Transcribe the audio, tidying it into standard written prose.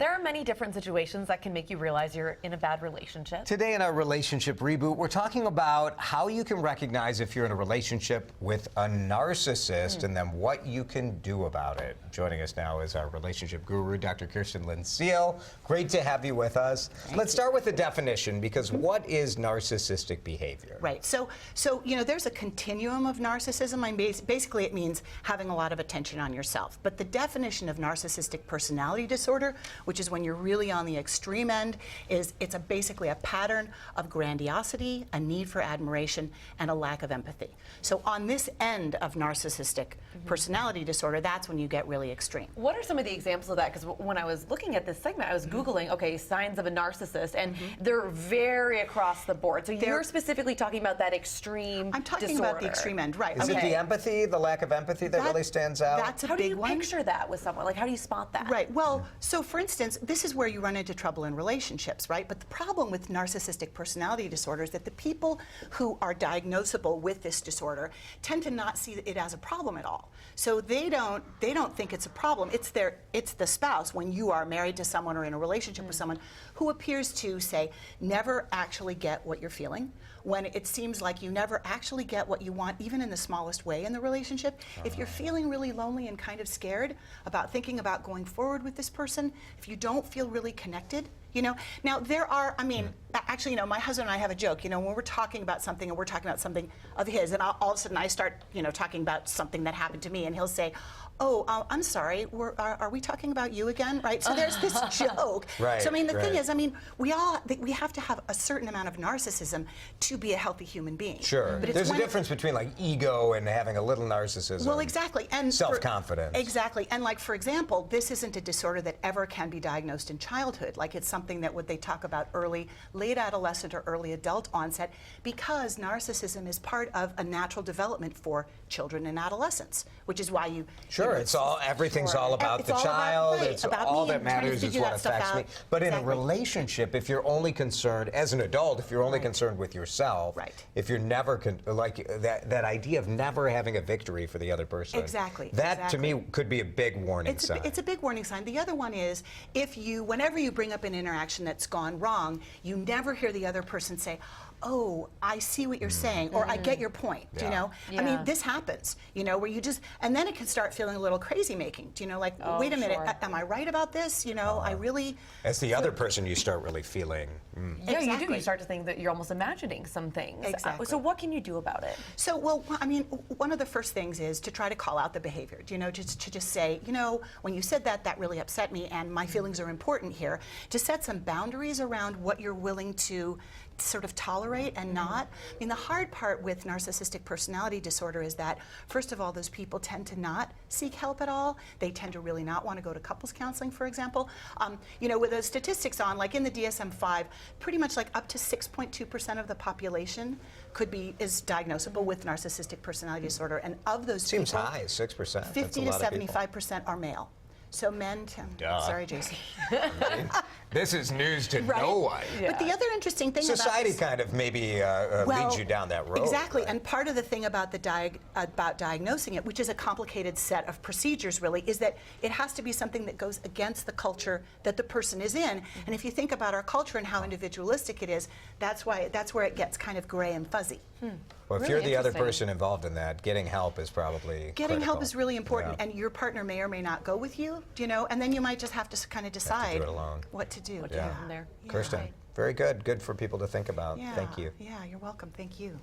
There are many different situations that can make you realize you're in a bad relationship. Today in our relationship reboot, we're talking about how you can recognize if you're in a relationship with a narcissist and then what you can do about it. Joining us now is our relationship guru, Dr. Kirsten Lind Seal. Great to have you with us. Let's start with the definition, because what is narcissistic behavior? Right. So you know, there's a continuum of narcissism. I mean, basically, it means having a lot of attention on yourself. But the definition of narcissistic personality disorder, which is when you're really on the extreme end, is it's basically a pattern of grandiosity, a need for admiration, and a lack of empathy. So on this end of narcissistic personality disorder, that's when you get really extreme. What are some of the examples of that? Because when I was looking at this segment, I was Googling, okay, signs of a narcissist, and they're very across the board. So you're specifically talking about that extreme I'm talking disorder. about the extreme end, right. Is it the empathy, the lack of empathy that really stands out? That's a How do big you one. picture that with someone? Like, how do you spot that? Right. Well, so for instance, this is where you run into trouble in relationships, right? But the problem with narcissistic personality disorder is that the people who are diagnosable with this disorder tend to not see it as a problem at all. So they don't think it's a problem. It's the spouse, when you are married to someone or in a relationship with someone, who appears to, say, never actually get what you're feeling, when it seems like you never actually get what you want, even in the smallest way in the relationship. If you're feeling really lonely and kind of scared about thinking about going forward with this person, if you don't feel really connected, you know. Now there are, I mean, actually, you know, my husband and I have a joke, you know, when we're talking about something and we're talking about something of his, and all of a sudden I start, you know, talking about something that happened to me, and he'll say, oh, I'm sorry, are we talking about you again, right? So there's this joke. Right, so I mean, the thing is, I mean, we have to have a certain amount of narcissism to be a healthy human being. Sure. But There's a difference between like ego and having a little narcissism. Well, exactly. And self-confidence. Exactly. And like, for example, this isn't a disorder that ever can be diagnosed in childhood. Like, it's something that they talk about late adolescent or early adult onset, because narcissism is part of a natural development for children and adolescents, which is why you... Sure, everything's all about the child. It's all that matters is what affects me. But in a relationship, if you're only concerned, as an adult, if you're only concerned with yourself, if you're never, like that idea of never having a victory for the other person. Exactly. That, to me, could be a big warning sign. It's a big warning sign. The other one is, whenever you bring up an interaction that's gone wrong, you never hear the other person say, oh, I see what you're saying, or I get your point, you know? I mean, this happens, you know, where you just, and then it can start feeling a little crazy making, you know, like, wait a minute, am I right about this? You know, I really... As the other person, you start really feeling... Yeah, you do. You start to think that you're almost imagining some things. Exactly. So what can you do about it? So, well, I mean, one of the first things is to try to call out the behavior, you know, to just say, you know, when you said that, that really upset me, and my feelings are important here. To set some boundaries around what you're willing to sort of tolerate and not. I mean, the hard part with narcissistic personality disorder is that, first of all, those people tend to not seek help at all. They tend to really not want to go to couples counseling, for example. You know, with the statistics on, like in the DSM-5, pretty much like up to 6.2% of the population is diagnosable with narcissistic personality disorder, and of those people, seems high, 6%. 50 to 75% are male. So men tend... Sorry, Jason. This is news to no one. But the other interesting thing society kind of maybe leads you down that road. Exactly, right? and part of the thing about diagnosing it, which is a complicated set of procedures really, is that it has to be something that goes against the culture that the person is in. And if you think about our culture and how individualistic it is, that's where it gets kind of gray and fuzzy. Well, if you're the other person involved in that, getting help is probably help is really important, and your partner may or may not go with you, you know, and then you might just have to kind of decide what to do. What to do from there. Kirsten, very good. Good for people to think about. Yeah. Thank you. Yeah, you're welcome. Thank you.